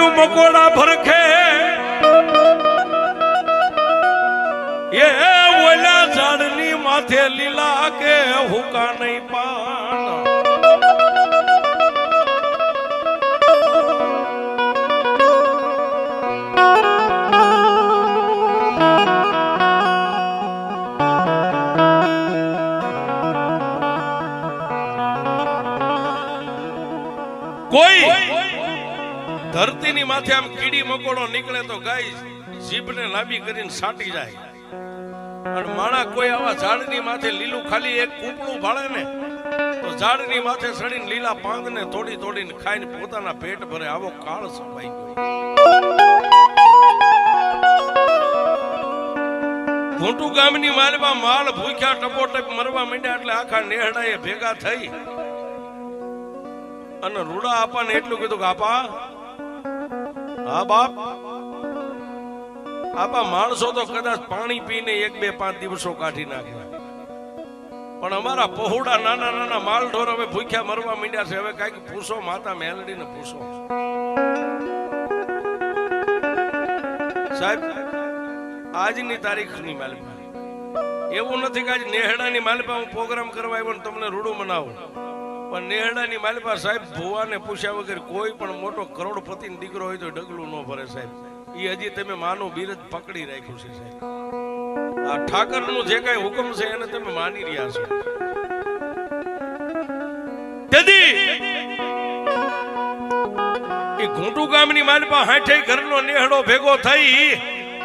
કીડું મકોડા ભરખે એ ઓલા ઝાડની માથે લીલા કે હુકા નહીં પાન કોઈ ધરતીની માથે આમ કીડી મકોડો નીકળે તો ગાય જીભને લાંબી કરીને સાટી જાય અને માણા કોઈ આવા ઝાડની માથે લીલું ખાલી એક કૂપડું ભાળે ને તો ઝાડની માથે સડીને લીલા પાંદને તોડી તોડીને ખાઈને પોતાના પેટ ભરે આવો કાળ સપાઈ ગયો ઘૂંટુ ગામની માલમાં માલ ભૂખ્યા ટપોટપ મરવા માંડ્યા એટલે આખા નેહડાએ ભેગા થઈ અને રૂડા આપાને એટલું કીધું કે આપા હા બાપ આપા માણસો તો કદાચ પાણી પીને 1-2-5 દિવસો કાઢી નાખે પણ અમારા પહોળા નાના નાના માલ ઢોર હવે ભૂખ્યા મરવા માંડ્યા છે હવે કઈક પૂછો માતા મેલડીને પૂછો સાહેબ આજની તારીખની માલિપા એવું નથી કે આજ નેહડાની માલિપા હું પ્રોગ્રામ કરવા આવ્યો ને તમને રૂડું મનાવું પણ નેહડાની માલિપા સાહેબ ભુવાને પૂછ્યા વગર કોઈ પણ મોટો કરોડપતિ દીકરો હોય તો ડગલું ન ભરે સાહેબ એ હજી તમે માનું બિરજ પકડી રાખ્યું છે સાહેબ આ ઠાકરનું જે કઈ હુકમ છે એને તમે માની રહ્યા છો તેથી એ ઘૂંટુ ગામની માલિપા 60 ઘરનો નેહડો ભેગો થઈ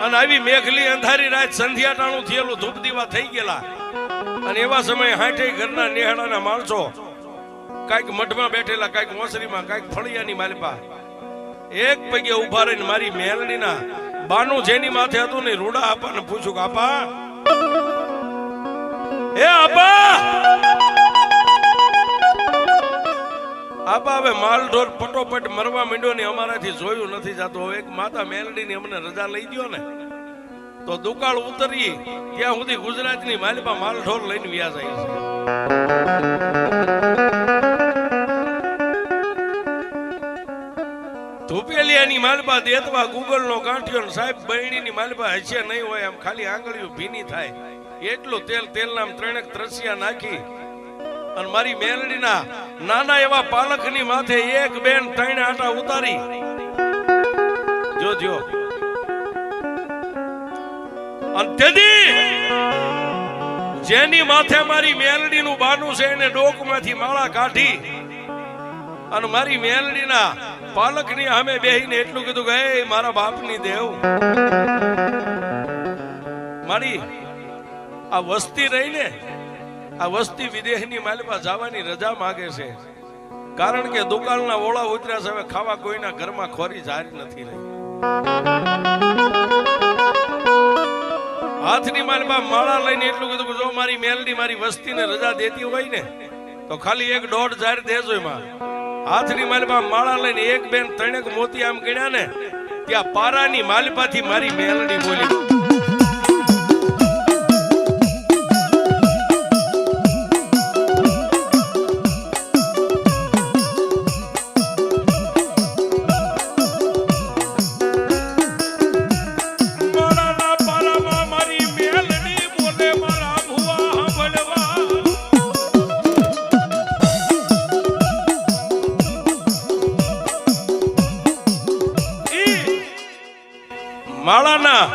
અને આવી મેઘલી અંધારી રાત સંધ્યા ટાણું થયેલું ધૂપ દીવા થઈ ગયેલા અને એવા સમયે 60 ઘરના નેહડાના માણસો કાઈક મઠમાં બેઠેલા કાઈક ઓસરીમાં કાઈક ફળિયાની માલિપા એક પગે ઉભા રહીને મારી મેલડીના બાનું જેની માથે હતું ને રૂડા આપાને પૂછ્યું કે આપા એ આપા હવે માલ ઢોર પટોપટ મરવા માંડ્યો ને અમારાથી જોયું નથી જાતું હવે એક માતા મેલડીની અમને રજા લઈ ગયો ને તો દુકાળ ઉતરી ત્યાં સુધી ગુજરાતની માલિપા માલ ઢોર લઈને વ્યા જાય છે ધુપેલિયાની માલપા દેતવા ગૂગલ નો ગાંઠિયો ને સાહેબ બહેણીની માલપા હશે નહીં હોય આમ ખાલી આંગળીઓ ભીની થાય એટલું તેલના 3 ત્રસિયા નાખી અને મારી મેલડીના નાના એવા પાલખની માથે 1 બેન 3 આટા ઉતારી જો અને તેથી જેની માથે મારી મેલડીનું બાનું છે એને ડોકમાંથી માળા કાઢી અને મારી મેલડીના પાલકની સામે બેહીને એટલું કીધું કે એ મારા બાપની દેવ મારી આ વસ્તી રહીને આ વસ્તી વિદેશની માલિપા જવાની રજા માંગે છે કારણ કે દુકાળના ઓળા ઉતર્યા છે હવે ખાવા કોઈના ઘરમાં ખોરી જારી નથી રહી હાથની માલિપા માળા લઈને એટલું કીધું કે જો મારી મેલડી મારી વસ્તીને રજા દેતી હોય ને તો ખાલી 1-1.5 જારી દેજો એમાં હાથની માલિપા માળા લઈને 1 બેન 3 મોતી આમ ગણ્યા ને ત્યાં પારાની માલિપાથી મારી મેલડી બોલી માળાના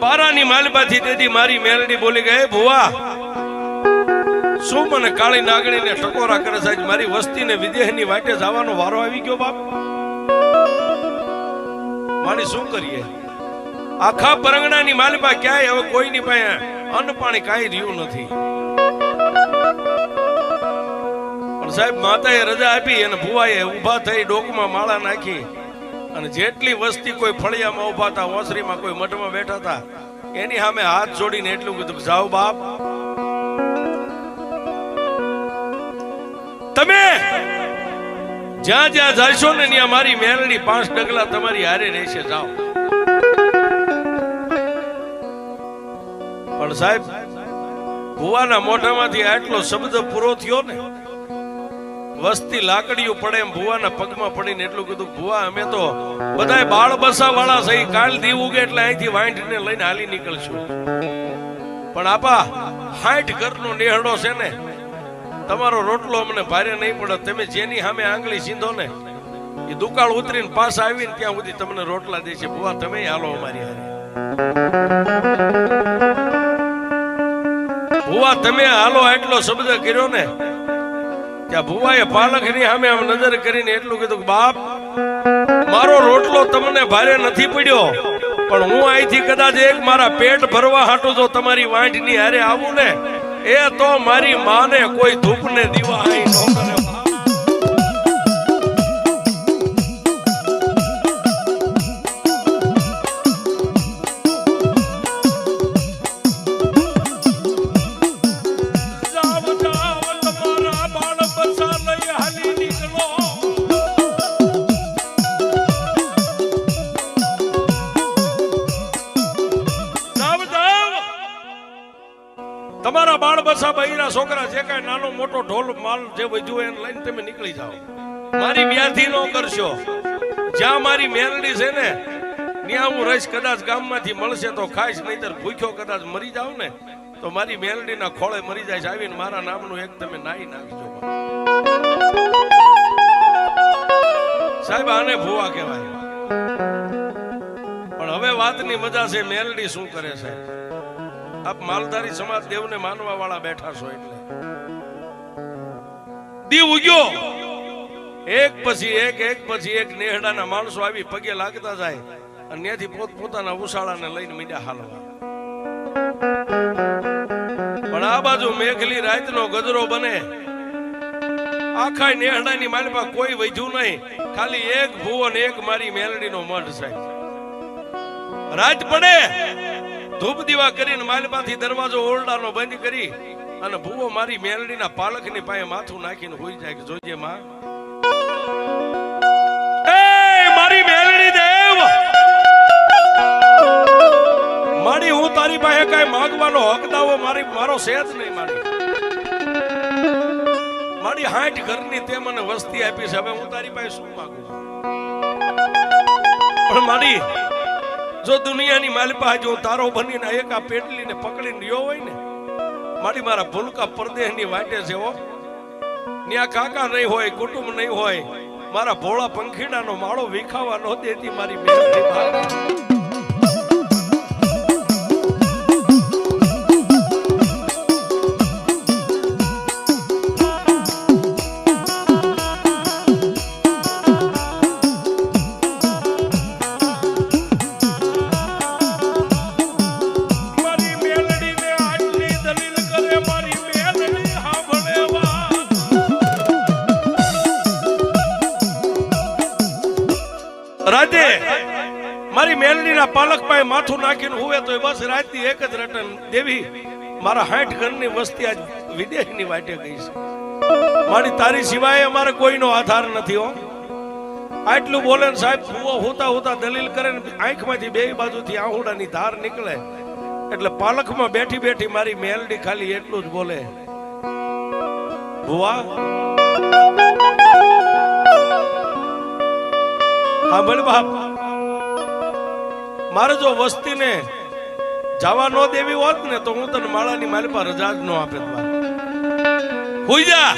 પારાની માલિપાથી તેથી મારી મેલડી બોલી ગઈ ભુવા શું મને કાળી નાગણીને ટકોરા કરે સાહેબ મારી વસ્તીને વિદેશની વાટે જવાનો વારો આવી ગયો બાપ મારી શું કરીએ આખા પરંગણાની માલિપા ક્યાંય હવે કોઈની પાસે અન્ન પાણી કાંઈ રહ્યું નથી પણ સાહેબ માતાએ રજા આપી અને ભુવાએ ઊભા થઈ ડોકમાં માળા નાખી અને જેટલી વસ્તી કોઈ ફળિયામાં ઉભા હતા ઓસરીમાં કોઈ મઠમાં બેઠા હતા એની સામે હાથ જોડીને એટલું કીધું જાઓ બાપ તમે જ્યાં જ્યાં જશો ને ત્યાં મારી મેલડી 5 ડગલા તમારી હારે રહેશે જાઓ પણ સાહેબ ભુવાના મોઢામાંથી આટલો શબ્દ પૂરો થયો ને વસ્તી લાકડીઓ પડે એમ ભુવાના પગમાં પડીને એટલું કીધું, ભુવા અમે તો બધાય બાળ બસા વાળા છે, કાલ દી ઉગે એટલે અહીંથી વાંઢને લઈને હાલી નીકળશું, પણ આપા 60 ઘરનો નેહડો છે ને, તમારો રોટલો અમને ભારે નહીં પડે, તમે જેની સામે આંગળી સીંધો ને એ દુકાળ ઉતરીને પાછા આવીને ત્યાં સુધી તમને રોટલા દે છે, ભુવા તમે હાલો અમારી હારે, ભુવા તમે હાલો એટલો શબ્દ કર્યો ને ત્યાં ભુવાએ પાલખની સામે આમ નજર કરીને એટલું કીધું, બાપ મારો રોટલો તમને ભારે નથી પડ્યો, પણ હું અહીંથી કદાચ એક મારા પેટ ભરવા હાટું જો તમારી વાંઢની હારે આવું ને, એ તો મારી માને કોઈ ધૂપ ને દીવા અહીં ન કરે. તમારા બાળ બસા બૈરા છોકરા જે કઈ નાનો મોટો ઢોલ માલ જે વધ્યું એને લઈને તમે નીકળી જાઓ, મારી વ્યાધિ નો કરશો. જ્યાં મારી મેલડી છે ને ત્યાં હું રહીશ, કદાચ ગામમાંથી મળશે તો ખાઈશ, નહીતર ભૂખ્યો કદાચ મરી જાવ ને તો મારી મેલડીના ખોળે મરી જાય છે, આવીને મારા નામનું એક તમે નાઈ નાખજો. સાહેબ આને ભુવા કહેવાય. પણ હવે વાતની મજા છે, મેલડી શું કરે છે. આપ માલધારી સમાજ દેવને માનવા વાળા બેઠા છો એટલે દી ઉગ્યો, એક પછી એક નેહડાના માણસો આવી પગે લાગતા જાય અને ત્યાંથી પોતાના ઉસાળાને લઈને મીંડા હાલવા. પણ આ બાજુ મેઘલી રાતનો ગજરો બને, આખા નેહડાની માલપા કોઈ વધ્યું નહીં, ખાલી એક ભુવો ને એક મારી મેલડીનો મઢ છે. રાત પડે, ધૂપ દીવા કરીને માલપાથી દરવાજો ઓરડાનો બંધ કરી અને ભુવો મારી મેલડીના પાલખની પાસે માથું નાખીને હોઈ જાય કે જોજે માં, એ મારી મેલડી દેવ, મારી હું તારી પાસે કઈ માંગવાનો હક દાવો મારો છે જ નહીં. મારી 60 ઘરની તે મને વસ્તી આપી છે, હવે હું તારી પાસે શું માંગુ છું? પણ મારી જો દુનિયાની માલપા જો તારો બનીને એક આ પેટલીને પકડીને રહ્યો હોય ને, મારી મારા ભૂલકા પરદેહની વાટે છે હો, ન્યા કાકા નહીં હોય, કુટુંબ નહીં હોય, મારા ભોળા પંખીડાનો માળો વિખાવા ન દેતી મારી મેલડી. રાતે મારી મેલડીના પાલક પાસે માથું નાખીને હુવે તો બસ રાતની એક જ રટન, દેવી મારા 60 ઘરની વસ્તી આજ વિદેશની વાટે ગઈ છે, મારી તારી સિવાય અમારે કોઈનો આધાર નથી હો. આટલું બોલે ને સાહેબ ભુવો હોતા હોતા દલીલ કરે ને આંખમાંથી બે બાજુથી આહુડાની ધાર નીકળે એટલે પાલકમાં બેઠી બેઠી મારી મેલડી ખાલી એટલું જ બોલે, ભુવા હા બોલ બાપ, મારે જો વસ્તીને જવા ન દેવી હોત ને તો હું તને માળાની માલપા રજા જ ન આપે. હુઈ જા,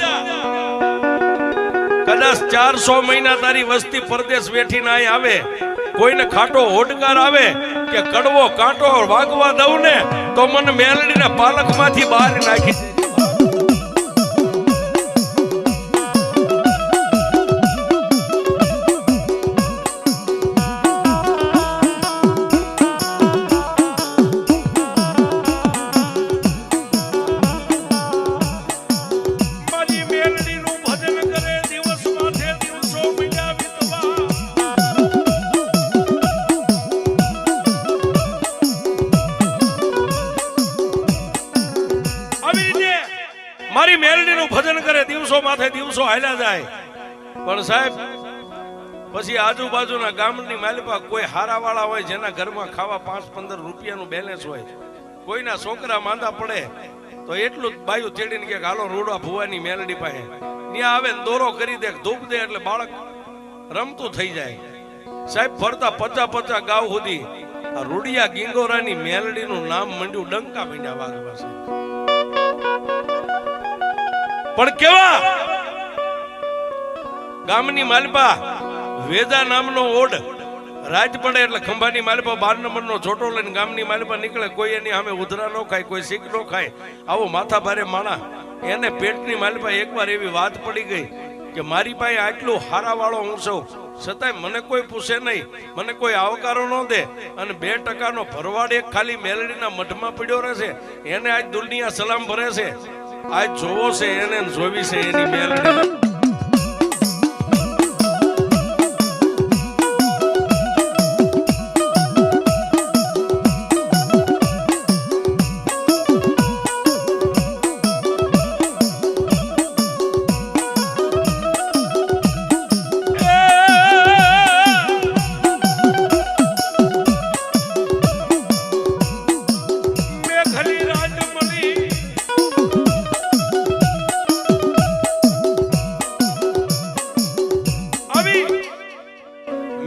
કદાચ 400 મહિના તારી વસ્તી પરદેશ વેઠીને અહીં આવે, કોઈને ખાટો હોડકાર આવે કે કડવો કાંટો વાગવા દઉં ને તો મને મેલડીના પાલકમાંથી બહાર નાખી. મારી મેલડીનું ભજન કરે, દિવસો માથે દિવસો હાલ્યા જાય. પણ સાહેબ પછી આજુબાજુના ગામની માલપા કોઈ હારાવાળા હોય, જેના ઘરમાં ખાવા 5-15 રૂપિયાનું બેલેન્સ હોય, કોઈના છોકરા માંદા પડે તો એટલું જ બાયું તેડીને કે હાલો રૂડા ભુવાની મેલડી પાસે, ત્યાં આવે ને દોરો કરી દે, ધૂપ દે એટલે બાળક રમતું થઈ જાય. સાહેબ ફરતા 50 ગાવ સુધી આ રૂડિયા ગીંગોરાની મેલડીનું નામ મંડ્યું ડંકા મીંડ્યા વાગવા છે. પણ કેવા ગામની માલપા વેદા નામનો ઓડ રાજ પડે એટલે ખંભાની માલપા 12 નંબરનો છોટો લઈને ગામની માલપા નીકળે. કોઈ એની સામે ઉધરા ન ખાય, કોઈ શીખ ન ખાય. આવો માથા ભારે માણા એને પેટની માલપા એકવાર એવી વાત પડી ગઈ કે મારી પાસે આટલું હારા વાળો હું છું, છતાંય મને કોઈ પૂછે નહીં, મને કોઈ આવકારો ન દે, અને 2% નો ભરવાડ એક ખાલી મેલડીના મઠમાં પડ્યો રહેશે. એને આજ દુનિયા સલામ ભરે છે. આજ જોવો છે એને, જોવી છે એની મેલડી.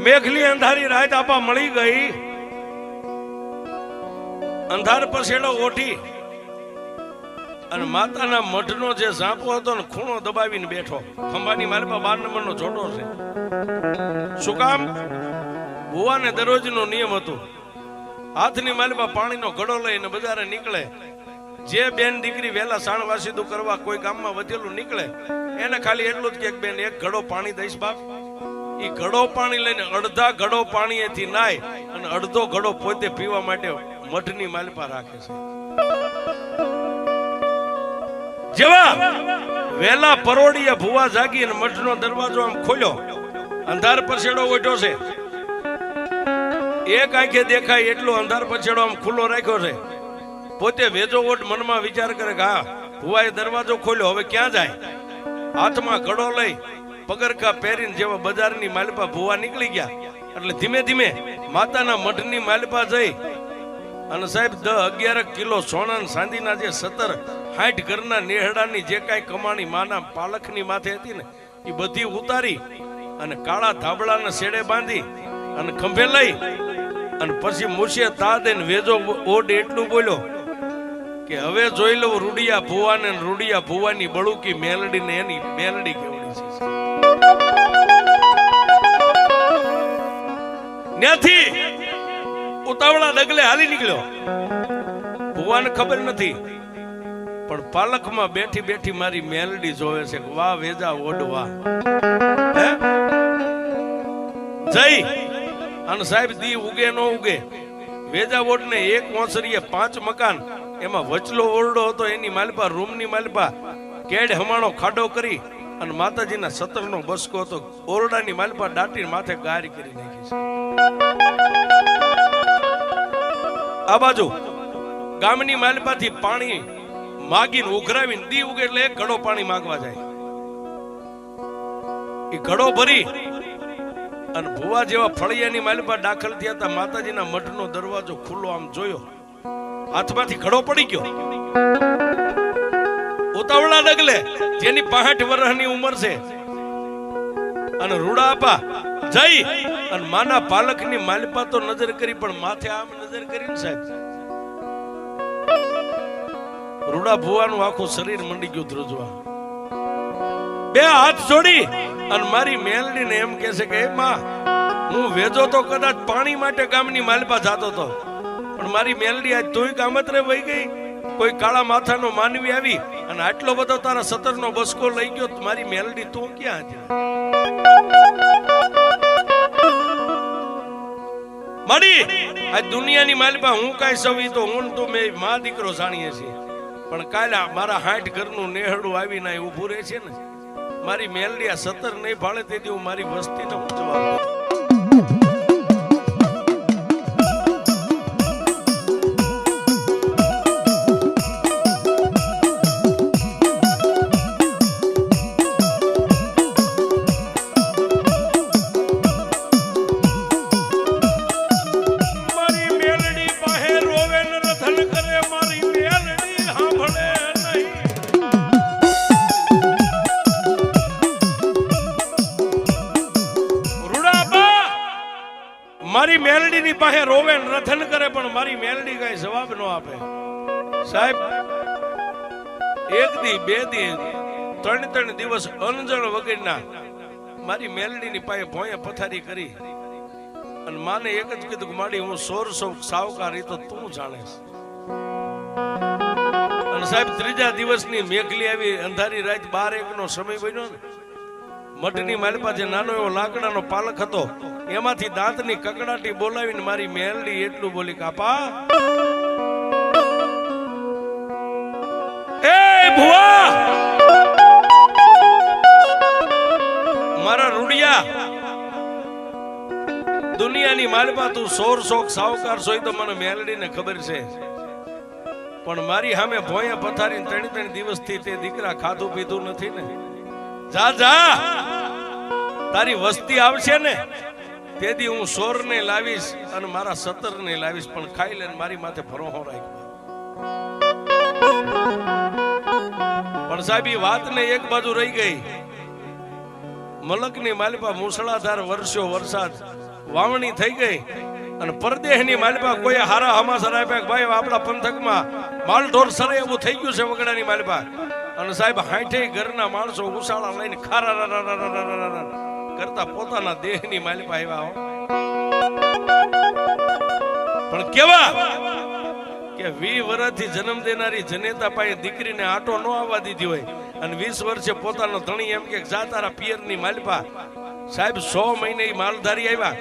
મેઘલી અંધારી રાત આપા મળી ગઈ. અંધાર પછેડો ઓઠી અને માતાના મઠનો જે ઝાંપો હતો ને ખૂણો દબાવીને બેઠો. ખંભાની માલપા 12 નંબરનો છોટો છે. શું કામ? ભુવાને દરરોજનો નિયમ હતો, હાથની માલપા પાણીનો ઘડો લઈને બજારે નીકળે. જે બેન દીકરી વહેલા સાણવાસીદું કરવા કોઈ ગામમાં વધેલું નીકળે એને ખાલી એટલું જ કે બેન એક ઘડો પાણી દઈશ બાપ. ઈ ઘડો પાણી લઈને અડધા ઘડો પાણીએથી નાય અને અડધો ઘડો પોતે પીવા માટે મઠની માલપા રાખે છે. જેવા વેલા પરોડિયા ભુવા જાગી અને મઠનો દરવાજો આમ ખોલ્યો. અંધાર પછેડો ઓઢ્યો છે. એક આંખે દેખાય એટલો અંધાર પછેડો આમ ખુલ્લો રાખ્યો છે. પોતે વેજો ઓઢ મનમાં વિચાર કરે કે હા ભુવાએ દરવાજો ખોલ્યો, હવે ક્યાં જાય? હાથમાં ઘડો લઈ પગરખા પહેરીને જેવા બજારની માલપા ભુવા નીકળી ગયા. એટલે ધીમે ધીમે માતાના મઠની માલપા જઈ અને સાહેબ 10-11 કિલો સોના ચાંદીના જે 70-60 ઘરના નેહડાની જે કાંઈ કમાણી માના પાલખની માથે હતી ને એ બધી ઉતારી અને કાળા ધાબળાના શેડે બાંધી અને ખંભે લઈ અને પછી મૂછે તા દઈને વેજો ઓઢ એટલું બોલ્યો કે હવે જોઈ લઉં રૂડિયા ભુવાને, રૂડિયા ભુવાની બળુકી મેલડીને એની મેલડી કેવડી છે. ત્યાંથી ઉતાવળા ડગલે હાલી નીકળ્યો. ભુવાને ખબર નથી પણ પાલખમાં બેઠી બેઠી મારી મેલડી જોવે છે. વાહ વેજા ઓઢ વાહ. જઈ અને સાહેબ દી ઉગે ન ઉગે વેજા ઓઢ ને એક ઓસરીએ 5 મકાન, એમાં વચલો ઓરડો હતો. એની માલપા રૂમની માલપા કેડ હમાણો ખાડો કરી અને માતાજીના 17 નો બસકો હતો. ઓરડાની માલપા દાટી માથે ગારી કરી નાખી છે. આ બાજુ ગામની માલપાથી પાણી માગીને ઉઘરાવીને દી ઉગે એટલે એક ઘડો પાણી માંગવા જાય. એ ઘડો ભરી અને ભુવા જેવા ફળિયાની માલપા દાખલ થયા હતા. માતાજીના મઠનો દરવાજો ખુલ્લો આમ જોયો, હાથમાંથી ઘડો પડી ગયો. ઉતાવળા ડગલે જેની 65 વર્ષની ઉંમર છે અને રૂડા આપા જઈ અને માના પાલકની માલપા તો નજર કરી પણ માથે આમ નજર કરીને સાહેબ રૂડા ભુવાનું આખું શરીર મંડી ગયું ધ્રુજવા. 2 હાથ જોડી અને મારી મેલડીને એમ કહે છે કે માં હું વેજો તો કદાચ પાણી માટે ગામની માલપા જાતો હતો, પણ મારી મેલડી આજ તોય ગામત્રે વહી ગઈ. કોઈ કાળા માથાનો માનવી આવી અને આટલો બધો તારા 17 નો બસકો લઈ ગયો. મારી મેલડી તું ક્યાં હતી? મારી આ દુનિયાની માલપા હું કાંઈ સવી તો હું તો મેં માં દીકરો જાણીએ છીએ, પણ કાલે મારા 60 ઘરનું નેહડું આવીને ઊભું રહે છે ને. મારી મેલડી આ 17 નહીં ભાળે તેથી હું મારી વસ્તીને હું જવાબ મારી મેલડીની પાસે રોવે ને રથન કરે, પણ મારી મેલડી કઈ જવાબ ન આપે. સાહેબ, એક દી, બે દી, ત્રણ દિવસ અનજણ વગરના મારી મેલડીની પાસે ભોંયે પથારી કરી અને માને એક જ કીધું કે માડી હું 1600 સાવકાર, એ તો તું જાણેશ. અને સાહેબ, ત્રીજા દિવસની મેઘલી આવી, અંધારી રાત 12-1 નો સમય બન્યો ને, મઠની માલપા જે નાનો એવો લાકડાનો પાલખ હતો એમાંથી દાંતની કકડાટી બોલાવીને મારી મેલડી એટલું બોલી, કાપા એ ભુવા, મારા રૂડિયા, દુનિયાની માલપા તું 1600 સાવકાર છો, તો મને મેલડીને ખબર છે, પણ મારી સામે ભોંયા પથારીને 3 દિવસથી તે દીકરા ખાધું પીધું નથી ને. જા જા, તારી વસ્તી આવશે ને તેથી હું 16 ને લાવીશ અને મારા 17 ને લાવીશ, પણ ખાઈ લે મારી માથે ભરોહો રાખ. પણ સાહેબ, એ વાત ને એક બાજુ રહી ગઈ. મલકની માલિપા મુસળાધાર વર્ષો વરસાદ વાવણી થઈ ગઈ અને પરદેશની માલિપા કોઈ હારા હમાસર આપ્યા કે ભાઈ આપણા પંથકમાં માલઢોર સરે એવું થઈ ગયું છે વગડાની માલિપા. અને સાહેબ, 60 ઘરના માણસો ઉસાળા લઈને ખારા કરતા પોતાના દેહની માલિપા આવ્યા. પણ કેવા કે 20 વર્ષથી જન્મ દેનારી જનેતા પાસે દીકરીને આટો ન આવવા દીધી હોય અને 20 વર્ષે પોતાનો ધણી એમ કે જા તારા પિયરની માલિપા. સાહેબ, 100 મહિને માલધારી આવ્યા,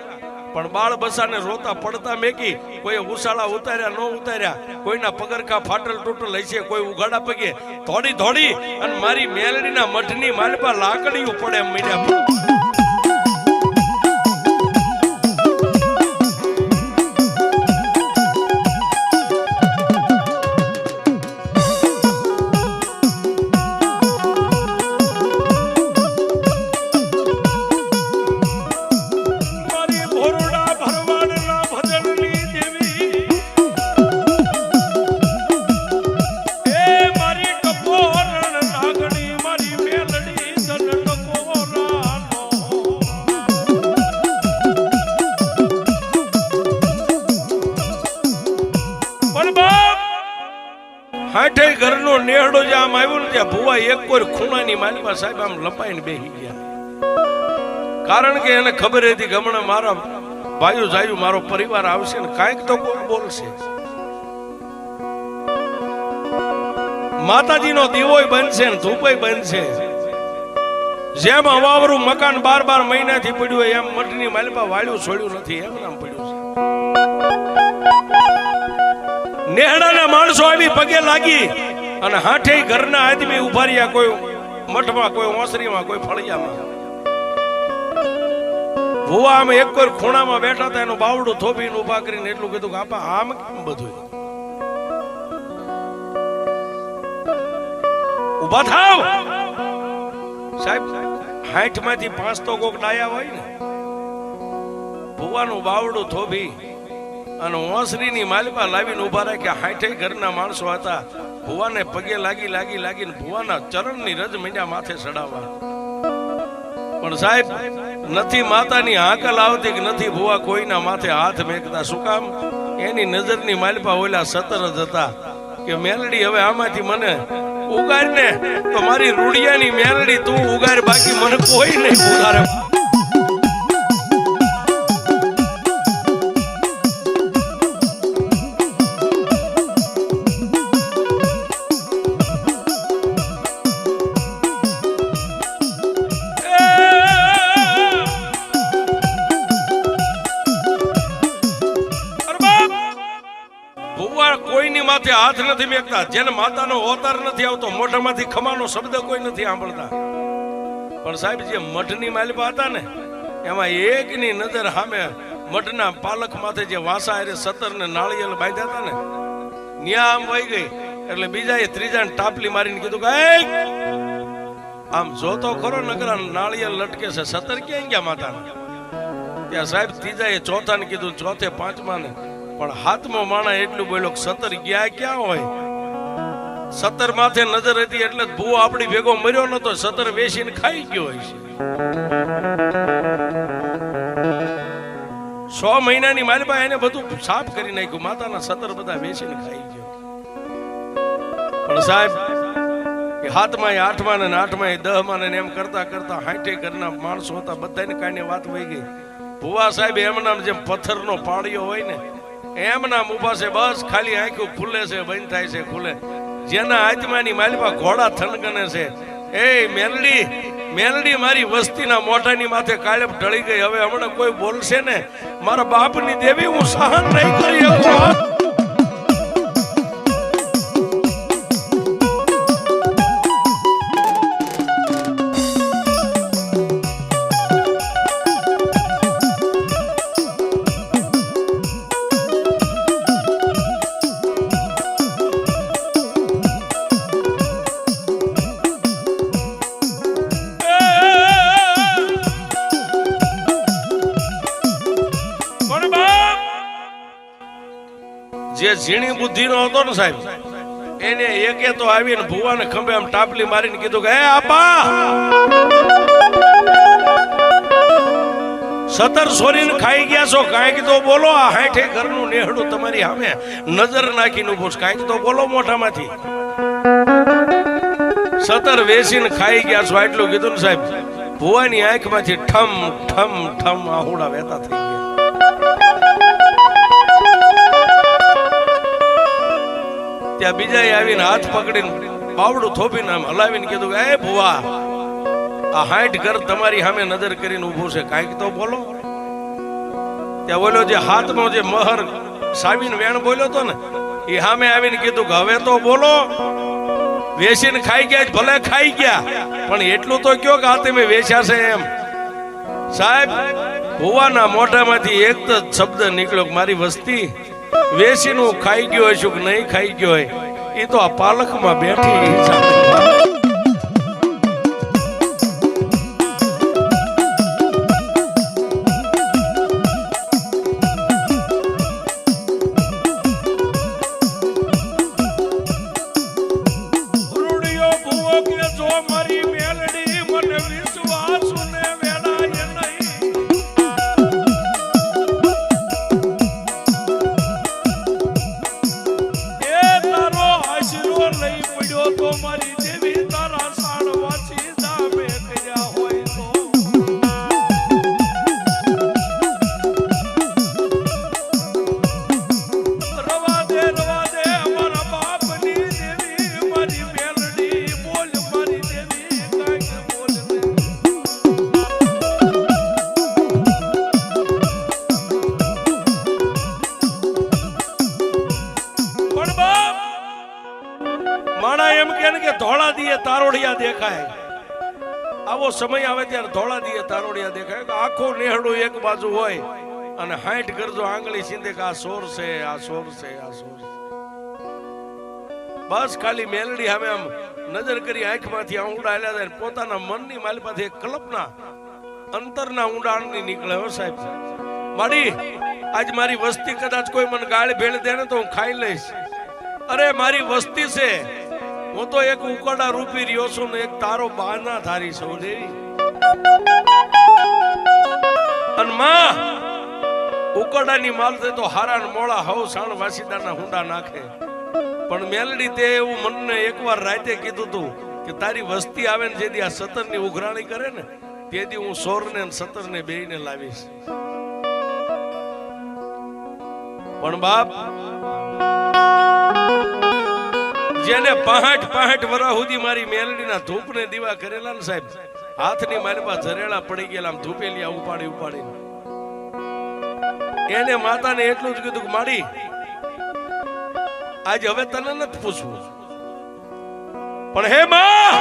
પણ બાળ બસાને રોતા પડતા મેકી, કોઈ ઉસાળા ઉતાર્યા ન ઉતાર્યા, કોઈના પગરખા ફાટલ તૂટલ હશે, કોઈ ઉઘાડા પગે થોડી અને મારી મેલડીના મઠની માલિપા લાકડીયું પડે એમ મીડ્યા. હાઠે ઘરનો નેહડો જે આમ આવ્યો ને ત્યાં ભુવા એક કોઈ ખૂણાની માલિપા સાહેબ આમ લંબાઈને બેસી ગયા. કારણ કે એને ખબર હતી કે હમણાં મારા ભાઈઓ જાયું મારો પરિવાર આવશે ને કાંઈક તો કોઈ બોલશે. માતાજીનો દીવોય બનશે ને ધૂપય બનશે. જેમ અવાવરું મકાન 12 મહિનાથી પડ્યું હોય એમ મઠની માલિપા વાળ્યું છોડ્યું નથી, એમ નામ પડ્યું છે. નેહડાના માણસો આવી પગે લાગી અને હાઠે ઘરના આદમી ઉભા રહ્યા, કોઈ મઠમાં, કોઈ ઓસરીમાં, કોઈ ફળિયામાં. ભુવા આમ એક કોઈ ખૂણામાં બેઠા હતા, એનું બાવડું થોભીને ઉભા કરીને એટલું કીધું કે આપા આમ કેમ બધું? ઉભા થાવ સાહેબ. 60 માંથી 5 તો કોક ડાયા હોય ને. ભુવાનું બાવડું થોભી અને ઓસરીની માલિપા લાવીને ઉભા રાખ્યા. 60 ઘરના માણસો હતા. ભુવાને પગે લાગીને ભુવાના ચરણની રજ મીંડ્યા માથે ચડાવવા. પણ સાહેબ, નથી માતાની હાકલ આવતી કે નથી ભુવા કોઈના માથે હાથ મેકતા. શું કામ? એની નજરની માલિપા ઓલા 17 જ હતા કે મેલડી હવે આમાંથી મને ઉગાર ને તો મારી રૂડિયાની મેલડી તું ઉગાર, બાકી મને કોઈ નહીં ઉગારે. કોઈની માથે હાથ નથી મેકતા. જેને માતાનો અવતાર નથી આવતો, મોઢામાંથી ખમાનો શબ્દ કોઈ નથી સાંભળતા. પણ સાહેબ, જે મઠની માલિપા હતા ને એમાં એકની નજર સામે મઠના પાલખ માથે જે વાસા અરે 17 ને નાળિયેર બાંધ્યા હતા ને, ન્યા આમ વહી ગઈ એટલે બીજાએ ત્રીજાને ટાપલી મારીને કીધું કે આમ જોતો ખરો નકરા નાળિયેર લટકે છે, 17 ક્યાં ગયા માતાને? ત્યાં સાહેબ ત્રીજાએ ચોથાને કીધું, ચોથે પાંચમાને. પણ હાથમો માણા એટલું બોલ્યો કે 17 ગયા ક્યાં હોય? 17 માથે નજર હતી એટલે ભૂવો આપણી ભેગો મર્યો નતો, 17 વેચીને ખાઈ ગયો હોય છે. 16 6 મહિનાની માલપા એને બધું સાફ કરી નાખ્યું, માતાના સતર બધા વેચીને ખાઈ ગયો. પણ સાહેબ એ 7માં 8માં ને 8માં 10માં ને એમ કરતા કરતા 60 ઘરના માણસો હતા, બધાને કાંઈ વાત વહી ગઈ. ભુવા સાહેબ એમના જેમ પથ્થરનો પાળિયો હોય ને એમના ઉભા છે, બસ ખાલી આંખો ખુલે છે, બંધ થાય છે, ખુલે. જેના આત્માની માલિપા ઘોડા થનગને છે. એ મેલડી મારી વસ્તીના મોઢાની માથે કાળેપ ઢળી ગઈ. હવે હમણાં કોઈ બોલશે ને મારા બાપની દેવી હું સહન નહીં કરી શકું. જે ઝીણી બુદ્ધિનો હતો ને સાહેબ, એને એકે તો આવીને ભુવાને ખંભે આમ ટાપલી મારીને કીધું કે હે આપા, સતર સોરીને ખાઈ ગયા છો, કાંઈક તો બોલો. આ 60 ઘરનું નેહડું તમારી સામે નજર નાખીને ઉભો છે, કાંઈક તો બોલો મોઢામાંથી. સતર વેચીને ખાઈ ગયા છો આટલું કીધું ને સાહેબ, ભુવાની આંખમાંથી ઠમ ઠમ ઠમ આહુડા વહેતા થઈ ગયા. ત્યાં બીજા આવીને હાથ પકડીને બાવડું થોપીને આમ હલાવીને કીધું કે એ ભુવા, આ 60 ઘર તમારી સામે નજર કરીને ઊભું છે, કાંઈક તો બોલો. ત્યાં બોલ્યો જે હાથનો જે મહર સાવીને વેણ બોલ્યો હતો ને, એ સામે આવીને કીધું કે હવે તો બોલો. વેચીને ખાઈ ગયા, ભલે ખાઈ ગયા, પણ એટલું તો કયો કે આ તમે વેચ્યા છે એમ. સાહેબ ભુવાના મોઢામાંથી એક જ શબ્દ નીકળ્યો કે મારી વસ્તી વેચીનું ખાઈ ગયો હોય, શું નહીં ખાઈ ગયો હોય એ તો આ પાલખમાં બેઠી. ધોળા દીએ તારોડિયા દેખાય. આવો સમય આવે ત્યારે ધોળા દીએ તારોડિયા દેખાય. આખો નેહડો એક બાજુ હોય અને 60 કરજો આંગળી સીંધે કે આ સોર છે, આ સોર છે, આ સોર છે. બસ ખાલી મેલડી હવે આમ નજર કરી આંખમાંથી ઊંડા હાલ્યા જાય, પોતાના મનની માલિપાથી એક કલ્પના અંતરના ઊંડાણની નીકળે. હો સાહેબ મારી આજ મારી વસ્તી કદાચ કોઈ મને ગાળ ભેળ દે ને તો હું ખાઈ લઈશ. અરે મારી વસ્તી છે, હું તો એક ઉકડા રૂપી રહ્યો છું ને એક તારો બાના ધારી છું દેવી. અને માં ઉકડાની માલ તો હારા ને મોળા હવ સાણ વાસીદાના હુંડા નાખે. પણ મેલડી તે એવું મનને એકવાર રાતે કીધું તું કે તારી વસ્તી આવે ને જેથી આ સતરની ઉઘરાણી કરે ને તેથી હું સોરને અને સતરને બેયને લાવીશ. પણ બાપ જેને 65 વર્ષ સુધી મારી મેલડીના ધૂપને દીવા કરેલા ને સાહેબ, હાથની માલપા ઝરેલા પડી ગયેલા આમ ધૂપેલિયા ઉપાડી ઉપાડીને, એને માતાને એટલું જ કીધું કે માડી આજે હવે તને નથી પૂછવું, પણ હે માં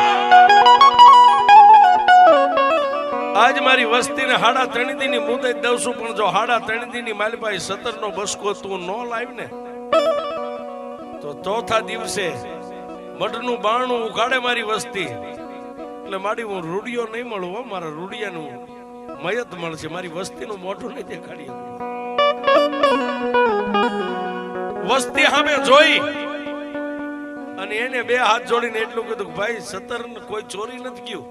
આજ મારી વસ્તીને 3.5 દી ની મુદત દઉં છું, પણ જો 3.5 દી ની માલપા સતરનો બસકો તું ન લાવી ને તો ચોથા દિવસે મઢનું બારણું ઉઘાડે મારી વસ્તી. એટલે મારી હું રૂડિયો નહીં મળું, મારા રૂડિયાનું મયત મળશે, મારી વસ્તીનું મોઢું નહીં દેખાડી. વસ્તી સામે જોઈ અને એને 2 હાથ જોડીને એટલું કીધું કે ભાઈ સતર કોઈ ચોરી નથી ગયું,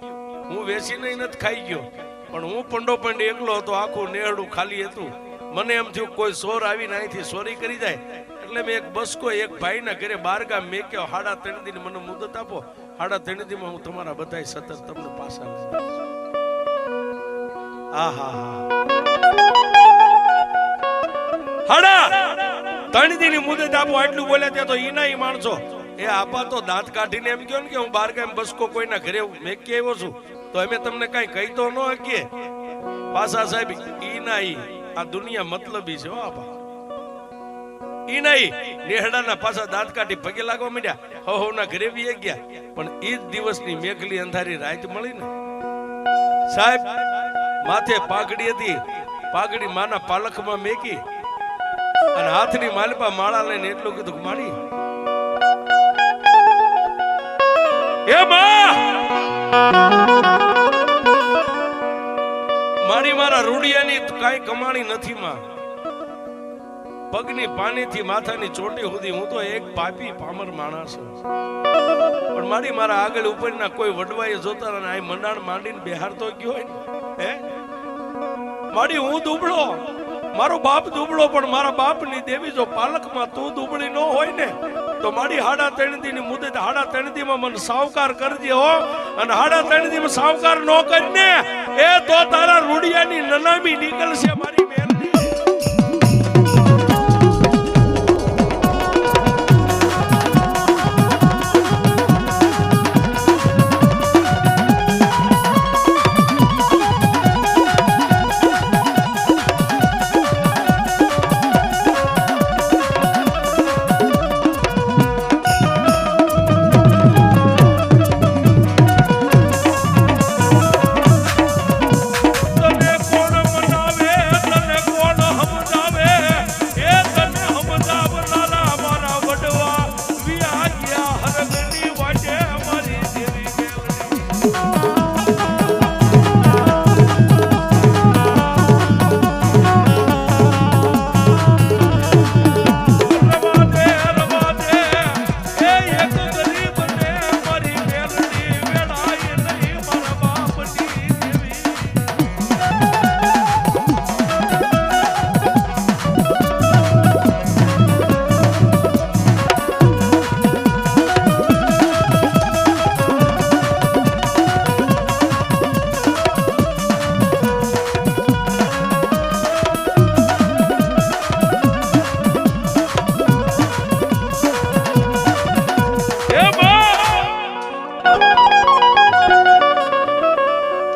હું વેચીને નથી ખાઈ ગયો, પણ હું પંડો પંડ એકલો હતો, આખું નેહડું ખાલી હતું, મને એમ થયું કોઈ સોર આવીને અહીંથી ચોરી કરી જાય, એટલે મેં એક બસકો એક ભાઈના ઘરે 12 ગામ મેં કહ્યો 3.5 દી મને મુદત આપો, 3.5 દીમાં હું તમારા બધાય સતત તમને પાછા લઈ જઈશ. આહા 3 દીની મુદત આપો આટલું બોલ્યા ત્યાં તો ઈના માણસો એ આપા તો દાંત કાઢીને એમ કહ્યો ને કે હું 12 ગામ બસકો કોઈના ઘરે મેં કે આવ્યો છું તો અમે તમને કઈ કહી તો ન શકીએ. પાછા સાહેબ ઈના આ દુનિયા મતલબી છે. આપા ઈ નહીં નેહડાના પાછા દાંત કાઢી પગે લાગવા માંડ્યા, હવના ઘરે વી ગયા. પણ ઈ જ દિવસની મેઘલી અંધારી રાત મળી ને સાહેબ, માથે પાઘડી હતી, પાઘડી માના પાલખમાં મેકી અને હાથની માલપા માળા લઈને એટલું કીધું માડી એ માં મારી મારા રૂડિયાની કાઈ કમાણી નથી માં, પગની પાણીથી માથાની ચોટી સુધી હું તો એક પાપી પામર માણસ છું. પણ મારી મારા આગળ ઉપરના કોઈ વડવાએ જોતા અને આ મંડાણ માંડીને બિહાર તો ગયો હોય ને હે મારી હું દુબળો, મારો બાપ દુબળો, પણ મારા બાપની દેવી જો પાલકમાં તું દુબળી ન હોય ને તો મારી 3.5 દીની મુદત 3.5 દીમાં મને સાવકાર કરજે હો. અને 3.5 દીમાં સાવકાર ન કરીને એ તો તારા રૂડિયાની નનામી નીકળશે મારી મેલડી.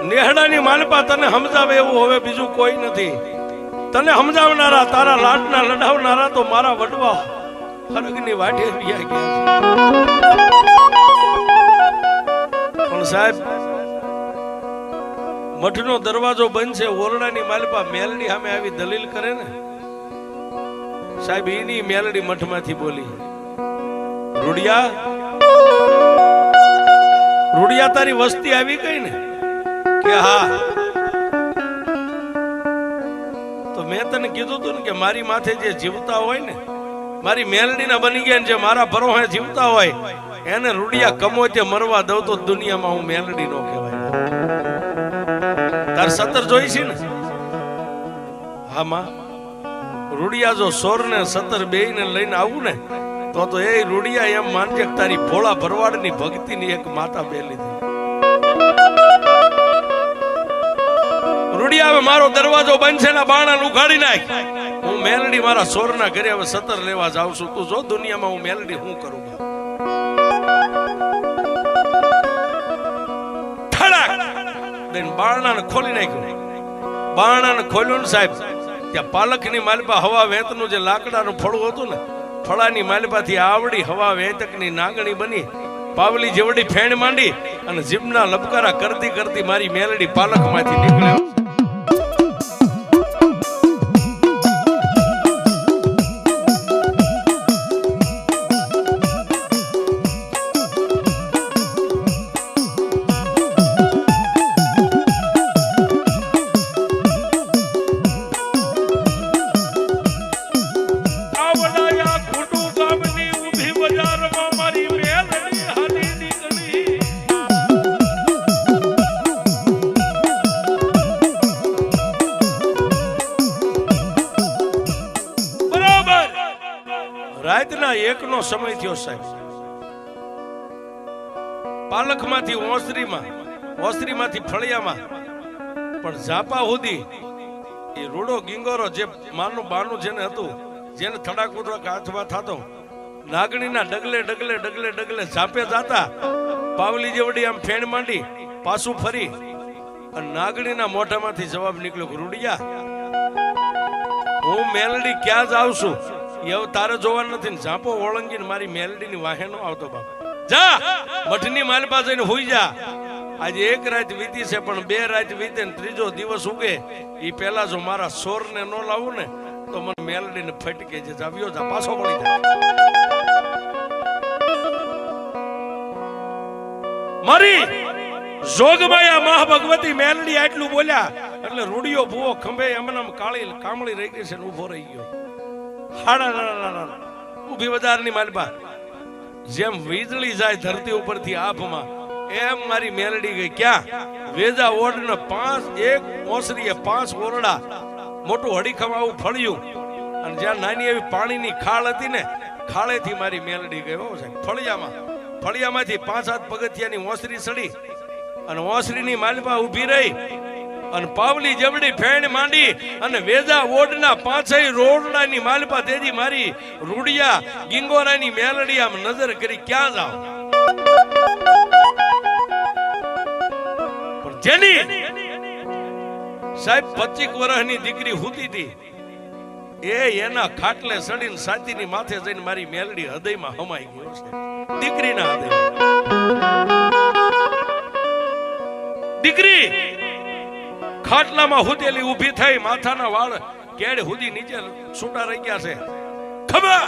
નેહડાની માલપા તને સમજાવે એવું હવે બીજું કોઈ નથી. તને સમજાવનારા તારા લાડના લડાવનારા તો મારા વડવા ખરગની વાટે રહ્યા ગયા. પણ સાહેબ મઠનો દરવાજો બંધ છે, ઓરડાની માલપા મેલડી સામે આવી દલીલ કરે ને સાહેબ એની મેલડી મઠમાંથી બોલી રૂડિયા રૂડિયા તારી વસ્તી આવી ગઈ ને કે હા. તો મેં તને કીધું તું ને કે મારી માથે જે જીવતા હોય ને મારી મેલડીના બની ગયા ને જે મારા ભરોહે જીવતા હોય એને રૂડિયા કમો તે મરવા દઉં તો દુનિયામાં હું મેલડી નો કહેવાય. તાર 17 જોઈ છે ને? હા માં રૂડિયા જો 16 ને 17 બેયને લઈને આવું ને તો એ રૂડિયા એમ માનજે કે તારી ભોળા ભરવાડની ભક્તિની એક માતા બેલી હતી. રૂડિયા હવે મારો દરવાજો બંધ છે ને બાણા ઉઘાડી નાખ. હું મેલડી મારા સોરના ઘરે હવે 17 લેવા જાઉં છું. તું જો દુનિયામાં હું મેલડી હું કરું. બારણાને ખોલી નાખ્યું. બારણાને ખોલ્યું ને સાહેબ ત્યાં પાલકની માલપા હવા વેતનું જે લાકડાનું ફળું હતું ને ફળાની માલપાથી આવડી હવા વેતકની નાગણી બની પાવલી જેવડી ફેણ માંડી અને જીભના લબકારા કરતી કરતી મારી મેલડી પાલકમાંથી નીકળ્યો. રાતના 1નો સમય થયો સાહેબ. પાલખમાંથી ઓસરીમાંથી ફળિયામાં પણ ઝાપા સુધી એ રૂડો ગીંગોરો જે માનું બાનું જેને હતું, જેને થડાકુદરા હાથમાં થતો, નાગણીના ડગલે ડગલે ડગલે ડગલે ઝાપે જાતા પાવલી જેવડી આમ ફેણ માંડી પાછું ફરી અને નાગણીના મોઢામાંથી જવાબ નીકળ્યો, રૂડિયા હું મેલડી ક્યાં જાઉં છું એવું તારે જોવાનું નથી ને ઝાપો ઓળંગીને મારી મેલડીની વાહે નો આવતો બાપ. જા મઠની માલપા જઈને હોઈ જા. આજે 1 રાત વીતી છે પણ 2 રાત વીતે ને 3જો દિવસ ઉગે એ પેલા જો મારા સોરને નો લાવું ને તો મને મેલડીને ફટકે જે જાવ્યો જા પાછો પડી જાય. મારી જોગમાયા મહાભગવતી મેલડી આટલું બોલ્યા એટલે રૂડિયો ભૂવો ખંભે એમને કાળી કામળી રહી ગઈ છે ને ઉભો રહી ગયો. હાડા ઉભી બજારની માલપા જેમ વીજળી જાય ધરતી ઉપરથી આભમાં એમ મારી મેલડી ગઈ. ક્યાં? વેજા ઓરડને 1 ઓસરીએ 5 ઓરડા મોટું હડીખમ આવું ફળ્યું અને જ્યાં નાની એવી પાણીની ખાળ હતી ને ખાળેથી મારી મેલડી ગઈ. હો સાહેબ ફળિયામાંથી 5-7 પગથિયાની ઓસરી ચડી અને ઓસરીની માલપા ઊભી રહી અને પાવલી જબડી ફેણ માંડી અને વેજા ઓડના 5 રોડડાની માલપા તેજી મારી રૂડિયા ગિંગોરાની મેલડી આમ નજર કરી ક્યાં જાવ. જેની સાહેબ 25 વર્ષની દીકરી હુતી હતી એના ખાટલે સડીને સાતીની માથે જઈને મારી મેલડી હૃદયમાં હમાઈ ગયો છે. દીકરીના હૃદય દીકરી ખાટલામાં હુતેલી ઊભી થઈ માથાના વાળ કેડ હુદી નીચે છૂટા રહી ગયા છે. ખબા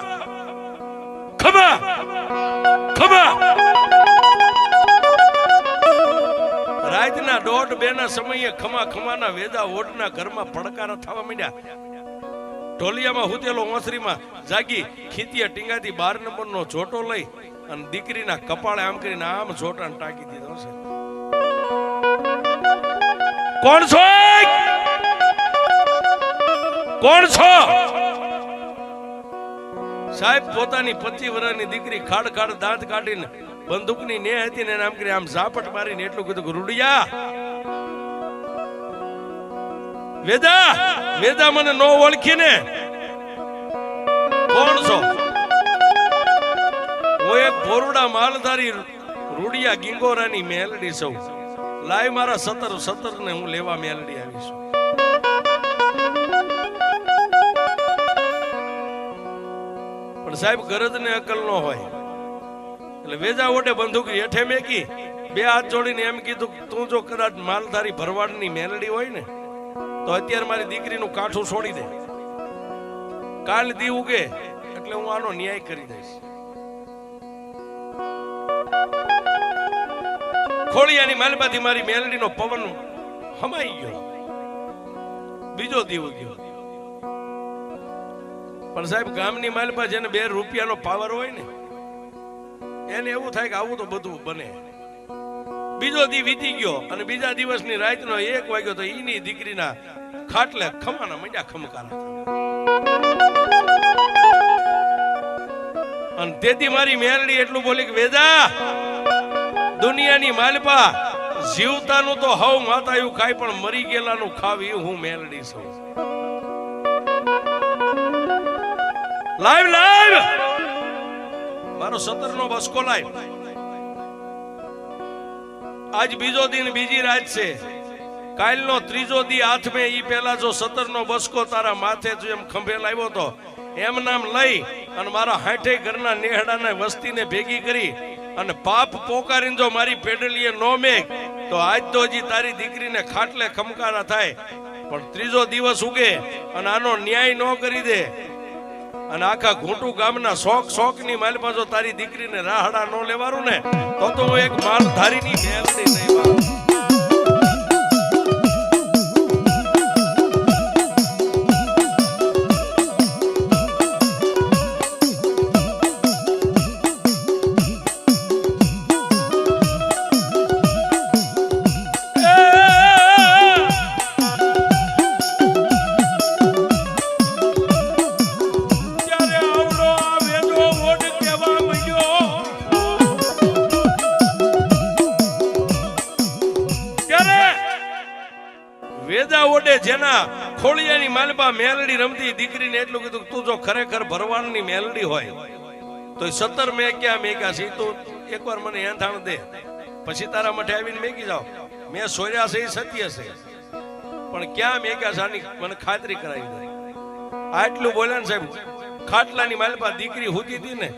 ખબા ખબા રાતના 1:30 ના સમયે ખમાના વેદા ઓઢના ઘરમાં પડકારા થવા માંડ્યા. ઢોલિયામાં હુતેલો ઓસરીમાં જાગી ખીતિયા ટીંગાથી 12 નંબરનો જોટો લઈ અને દીકરીના કપાળે આમ કરીને આમ જોટાને ટાંકી દીધો છે. કોણ છો? કોણ છો? સાહેબ પોતાની 25 વર્ષની દીકરી ખાડ દાંત કાઢીને બંદૂકની ને હતી ને આમ કરી આમ ઝાપટ મારીને એટલું કીધું, રૂડિયા વેદા મને નો ઓળખીને કોણ છો? હું એક ભોરડા માલધારી રૂડિયા ગિંગોરાની મેલડી છું. લાય મારા 17 ને હું લેવા મેલડી આવી છું. પણ સાહેબ ગરજ ને અકલ નો હોય એટલે વેજા ઓટે બંદૂક હેઠે મેકી 2 હાથ જોડીને એમ કીધું, તું જો કદાચ માલધારી ભરવાડની મેલડી હોય ને તો અત્યારે મારી દીકરીનું કાઠું છોડી દે. કાલ દી ઉગે એટલે હું આનો ન્યાય કરી દઈશ. ખોળિયાની માલપાથી મારી મેલડીનો પવન હમાઈ ગયો. બીજો દી ઉગ્યો. પણ સાહેબ ગામની માલપા જેને 2 રૂપિયાનો પાવર હોય ને એને એવું થાય કે આવું તો બધું બને. બીજો દી વીતી ગયો અને બીજા દિવસની રાતનો 1 વાગ્યો તો ઈની દીકરીના ખાટલે ખમાના મંડ્યા ખમકારા. અને તેથી મારી મેલડી એટલું બોલી કે વેદા દુનિયાની માલપા જીવતાનું તો હવ માતાયું ખાય પણ મરી ગયેલાનું ખાવી હું મેલડી છું. લાઈવ મારો 17 નો બસકો લાઈવ. આજ બીજો દિન બીજી રાત છે. કાલનો 3જો દી હાથમે ઈ પહેલા જો 17 નો બસકો તારા માથે જેમ ખંભે લાવ્યો તો એમ નામ લઈ અને મારા 60 ઘરના નેહડાને વસ્તીને ભેગી કરી અને પાપ પોકારીને જો મારી પેડલીએ નો મેઘ તો આજ તો હજી તારી દીકરીને ખાટલે ખમકારા થાય. પણ 3જો દિવસ ઉગે અને આનો ન્યાય ન કરી દે અને આખા ઘૂંટુ ગામના શોકની માલમાં જો તારી દીકરીને રાહડા ન લેવાનું ને તો હું એક માલધારીની મેલડી નહીં વાળું. ખોળિયાની માલપા મેલડી રમતી દીકરીને એટલું કીધું તું જો ખરેખર ભરવાડની મેલડી હોય તો 17 મેં ક્યાં છે તું એકવાર મને એંધાણ દે પછી તારા મઠે આવીને મેકી જાવ. મેં સોર્યા છે એ સત્ય છે પણ ક્યાં મેક્યા છે આની મને ખાતરી કરાવી દે. આટલું બોલ્યા ને સાહેબ ખાટલાની માલપા દીકરી હુતી હતી ને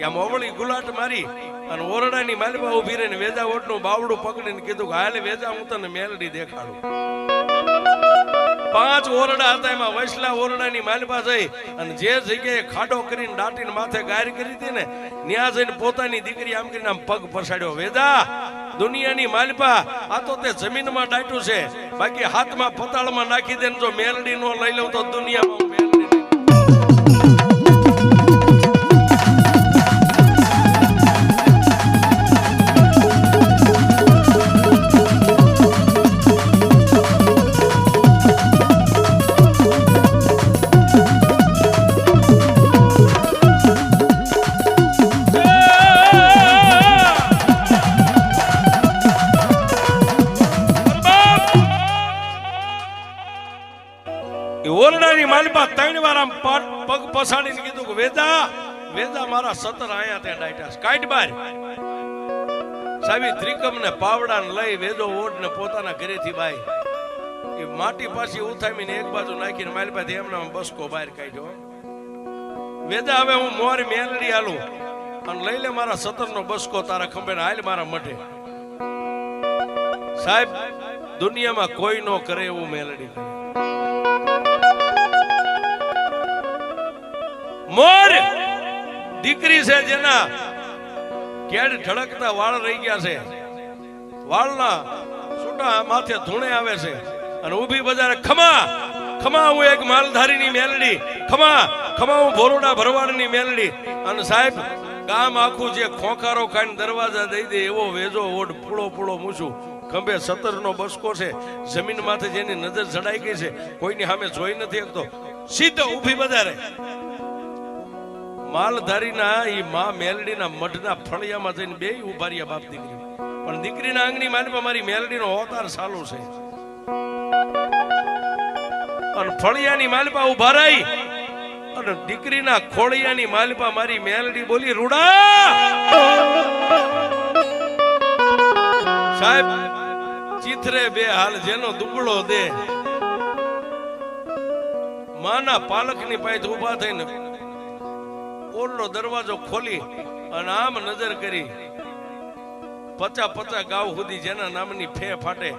આમ ઓવળી ગુલાટ મારી અને ઓરડાની માલપા ઉભી રહીને વેજા ઓટનું બાવડું પકડીને કીધું કે હાલે વેજા હું તને મેલડી દેખાડું. 5 ઓરડા હતા એમાં વૈસલા ઓરડાની માલપા જઈ અને જે જગ્યાએ ખાડો કરીને દાટીને માથે ગાર કરી હતી ને ત્યાં જઈને પોતાની દીકરી આમ કરીને આમ પગ પછાડ્યો. વેદા દુનિયાની માલપા આ તો તે જમીનમાં દાટ્યું છે બાકી હાથમાં પતાળમાં નાખી દે જો મેલડી નો લઈ લઉં તો દુનિયામાં મેલડી ઓરડાની માલપા 3 વાર આમ પગ પસાડીને કીધું કે વેદા મારા 17 આયા ત્યાં ડાયટા કાઢ બાર. સાવી ત્રિકમ ને પાવડા ને લઈ વેદો ઓઢ ને પોતાના ઘરેથી બાઈ એ માટી પાછી ઉથામીને એક બાજુ નાખીને માલપાથી એમના બસકો બહાર કાઢ્યો. વેદા હવે હું મોર મેલડી હાલું અને લઈ લે મારા 17 નો બસકો તારા ખંભે હાલ મારા મઠે. સાહેબ દુનિયામાં કોઈ નો કરે એવું મેલડી કરે. મોર દીકરી છે જેના કેડ ઢળકતા વાળ રહી ગયા છે વાળના છૂટા માથે ધૂણે આવે છે અને ઊભી બજારે ખમા હું એક માલધારીની મેલડી ખમા હું ભોરડા ભરવાડની મેલડી. અને સાહેબ ગામ આખું જે ખોખારો ખાઈને દરવાજા દઈ દે એવો વેજો ઓઢ પૂળો મૂછું ખંભે 17 નો બસકો છે જમીન માથે જેની નજર ચડાઈ ગઈ છે કોઈની સામે જોઈ નથી શકતો સીધો ઊભી બજારે માલધારીના ઈ માં મેલડીના મઢના ફળિયામાં જઈને બે ઉભા રહ્યા બાપ દીકરી. પણ દીકરીના આંગણી માલપા મારી મેલડીનો અવતાર ચાલુ છે અને ફળિયાની માલપા ઉભા રહી અને દીકરીના ખોળિયાની માલપા મારી મેલડી બોલી રૂડા. સાહેબ ચિત્રે બે હાલ જેનો દુબળો દે માના પાલકની પાસે ઉભા થઈને ઓરડો દરવાજો ખોલી અને આમ નજર કરી 50 ગાવ સુધી જેના નામની ફે ફાટે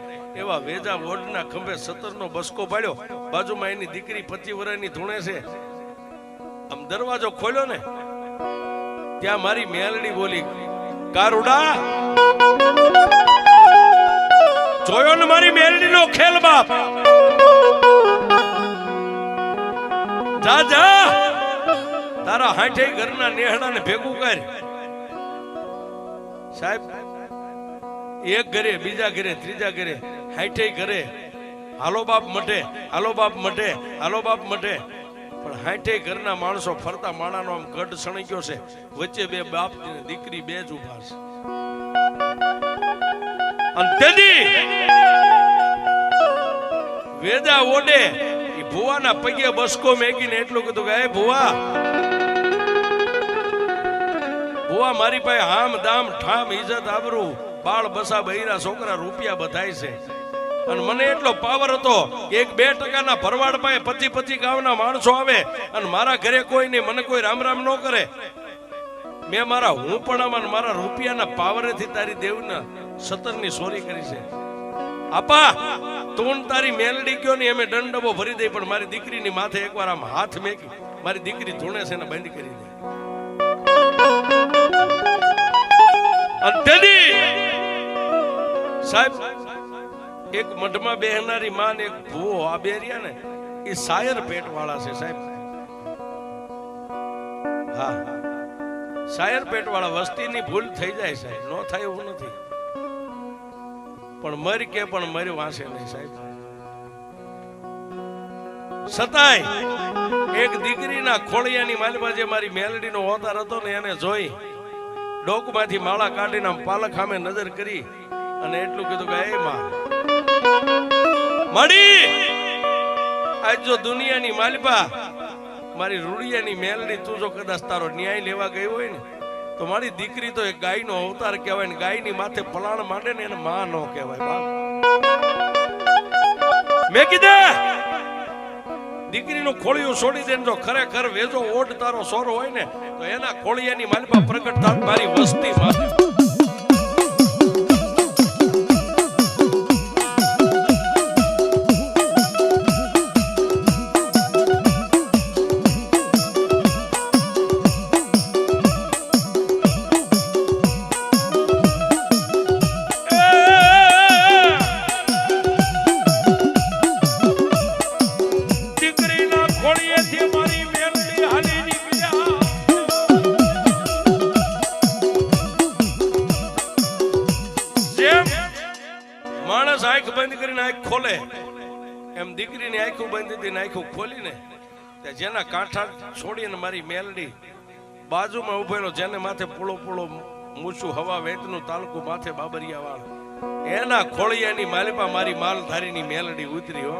એવા વેજા વોડના ખંભે 17 નો બસકો પાડ્યો. બાજુમાં એની દીકરી 25 વર્ષની ધૂણે છે. આમ દરવાજો ખોલ્યો ને ત્યાં મારી મેલડી બોલી કારુડા. જોયો ને મારી મેલડી નો ખેલ બાપ. જા તારા 60 ઘરના નેહડા ને ભેગું કર. સાહેબ એક ઘરે બીજા ઘરે ત્રીજા ઘરે 60 ઘરે હાલો બાપ મટે પણ 60 ઘરના માણસો ફરતા માણાનો આમ ગઢ સણી ગયો છે. વચ્ચે બે બાપ દીકરી બે જ ઉભા છે. અને તેદી વેદા ઓડે એ ભુવાના પગે બસકો મેકીને એટલું કીધું કે એ ભુવા મારી પાસે હામ દામ ઠામ ઇજ્જત આબરૂ બાળ બસા બૈરા છોકરા રૂપિયા બધાય છે અને મને એટલો પાવર હતો કે 1-2% ભરવાડ પાસે 25 ગામના માણસો આવે અને મારા ઘરે કોઈ નહીં મને કોઈ રામ ન કરે. મેં મારા હું પણ મારા રૂપિયાના પાવરેથી તારી દેવના 17 ની ચોરી કરી છે. આપા તું તારી મેલડી કયો ને એમે દંડબો ભરી દઈ પણ મારી દીકરીની માથે એકવાર આમ હાથ મેકી મારી દીકરી ધૂણે છે ને બંધ કરી દે. સાહેબ એક મઢમાં બેહનારી માં ને એક ભૂવો આ બે રહ્યા ને એ શાયર પેટ વાળા છે સાહેબ. હા શાયર પેટ વાળા વસ્તીની ભૂલ થઈ જાય સાહેબ ન થાય એવું નથી પણ મરી વાંચે નહીં સાહેબ. છતાંય એક દીકરીના ખોળિયાની માલમાં જે મારી મેલડીનો અવતાર હતો ને એને જોઈ ડોકમાંથી માળા કાઢીને પાલક સામે નજર કરી અને એટલું કીધું કે એ માં મડી આજ જો દુનિયાની માલિપા મારી રૂડિયાની મેલડી તું જો કદાચ તારો ન્યાય લેવા ગઈ હોય ને તો મારી દીકરી તો એક ગાયનો અવતાર કહેવાય ને ગાયની માથે પલાણ માંડે ને એને માં નો કહેવાય બાપ મેં કીધા દીકરીનું ખોળિયું છોડી દે જો ખરેખર વેજો ઓઢ તારો સોરો હોય ને તો એના ખોળિયાની માલિપા પ્રગટ થાત મારી વસ્તી માં માણસ આંખ બંધ કરીને આંખ ખોલે એમ દીકરીની આંખો બંધ હતી આંખો ખોલીને જેના કાંઠા છોડીને મારી મેલડી બાજુમાં ઉભેલો જેને માથે પૂળો પૂળો મૂછું હવા વેતનું તાલુકું માથે બાબરિયા વાળ એના ખોળિયાની માલિપા મારી માલધારીની મેલડી ઉતરી હો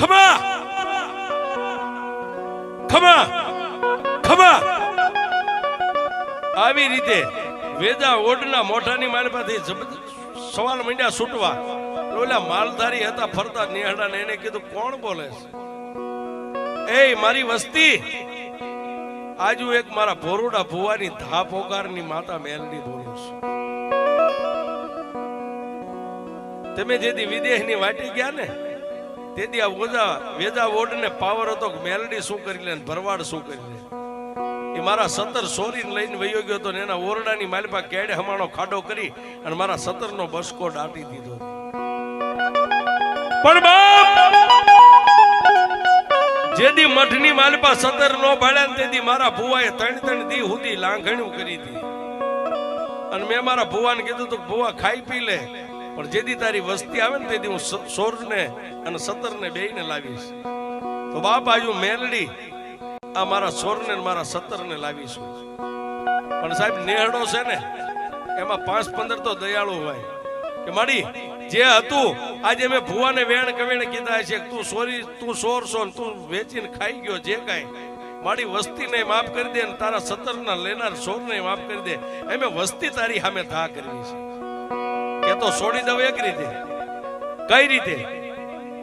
ખમા ખમા ખમા આવી રીતે વેદા ઓડના મોઢાની માલિપાથી સવાલ માંડ્યા છૂટવા ઓલા માલધારી હતા ફરતા નેહડા ને એને કીધું કોણ બોલે છે એ મારી વસ્તી આજુ એક મારા ભોરુડા ભુવાની ધા પોકારની માતા મેલડી બોલું છું તમે જેથી વિદેશની વાટી ગયા ને તેથી આ વેદા ઓડને પાવર હતો મેલડી શું કરી લે ભરવાડ શું કરી લે એ મારા 17 સોરીને લઈને વયો ગયો તો એના ઓરડાની માલિપા કેડે હમાણો ખાડો કરી અને મારા 17 નો બસકો દાટી દીધો પણ બાપ જેદી મઠની માલિપા 17 નો ભાડ્યા ને તેથી મારા ભુવાએ 3 દી સુધી લાંઘણ્યું કરી હતી અને મેં મારા ભુવાને કીધું તો ભુવા ખાઈ પી લે પણ જેદી તારી વસ્તી આવે ને તેથી હું 16 ને અને 17 ને બેયને લાવીશ તો બાપ આજુ મેલડી આ મારા 16 ને મારા 17 ને લાવીશું પણ સાહેબ નેહડો છે ને એમાં 5-15 તો દયાળુ હોય કે માડી જે હતું આજે મેં ભુવાને વેણ કવેણ કીધા છે તું સોરી તું સોરસો તું વેચીને ખાઈ ગયો જે કાંઈ મારી વસ્તીને માફ કરી દે ને તારા 17 ના લેનાર 16 ને માફ કરી દે એમે વસ્તી તારી સામે થા કરવી છે કે તો છોડી દઉં એક રીતે કઈ રીતે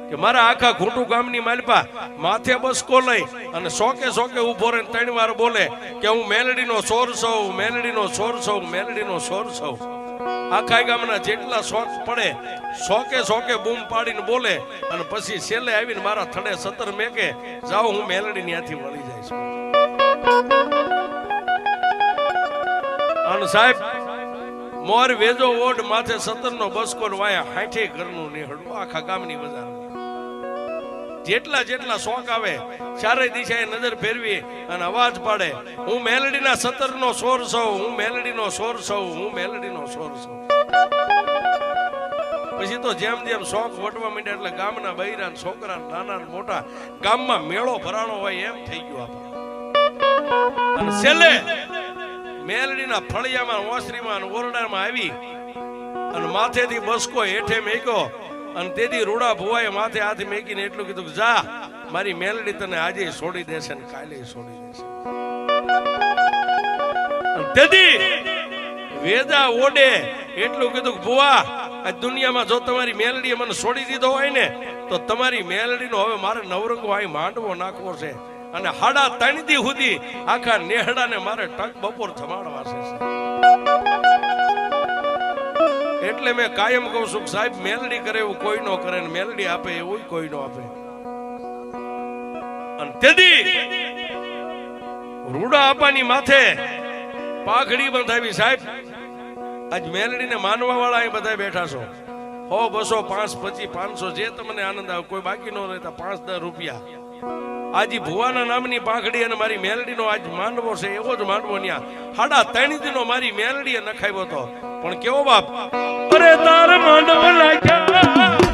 કે મારા આખા ખોટું ગામની માલિપા માથે બસકો લઈ અને સોકે ઉભો રહીને 3 વાર બોલે કે હું મેલડીનો સોર છું મેલડીનો સોર છું મેલડીનો સોર છું આખા ગામના જેટલા શોખ પડે સોકે બૂમ પાડીને બોલે અને પછી છેલ્લે આવીને મારા થડે 17 મેકે જાઓ હું મેલડી ત્યાંથી વળી જઈશ અને સાહેબ મોર વેજો ઓડ માથે 17 નો બસકો વાયા 60 ઘરનું નેહડું આખા ગામની બજાર જેટલા શોખ આવે ચારે દિશાએ નજર ફેરવી અને અવાજ પાડે હું મેલડીના 17 નો સોર છું હું મેલડીનો સોર છું હું મેલડીનો સોર છું પછી તો જેમ શોખ વટવા માંડ્યા એટલે ગામના બૈરા છોકરા નાના મોટા ગામમાં મેળો ભરાણો હોય એમ થઈ ગયો આપણે અને છેલ્લે મેલડીના ફળિયામાં ઓસરીમાં ઓરડામાં આવી અને માથેથી બસકો હેઠે મેક્યો અને તેથી રૂડા ભુવાએ માથે હાથ મેકીને એટલું કીધું કે જા મારી મેલડી તને આજે છોડી દેશે ને કાલે છોડી દેશે તેથી વેદા ઓડે એટલું કીધું કે ભુવા આ દુનિયામાં જો તમારી મેલડીએ મને છોડી દીધો હોય ને તો તમારી મેલડીનો હવે મારે નવરંગો અહીં માંડવો નાખવો છે અને 3.5 દી સુધી આખા નેહડાને મારે ટક બપોર થમાડવા છે એટલે મેં કાયમ કહું છું સાહેબ મેલડી કરે એવું કોઈ નો કરે ને મેલડી આપે એવું કોઈ નો આપે અને તેથી રૂડા આપાની માથે પાઘડી બંધાવી સાહેબ આજ મેલડીને માનવા વાળા અહીં બધા બેઠા છો 100, 200, 5, 25, 500 જે તમને આનંદ આવે કોઈ બાકી નો રહેતા 5-10 રૂપિયા આજી ભુવાના નામની પાઘડી અને મારી મેલડીનો આજ માંડવો છે એવો જ માંડવો ન્યા 3.5 દીનો મારી મેલડીએ નખાવ્યો હતો પણ કેવો બાપ અરે તાર માંડવો લાગ્યા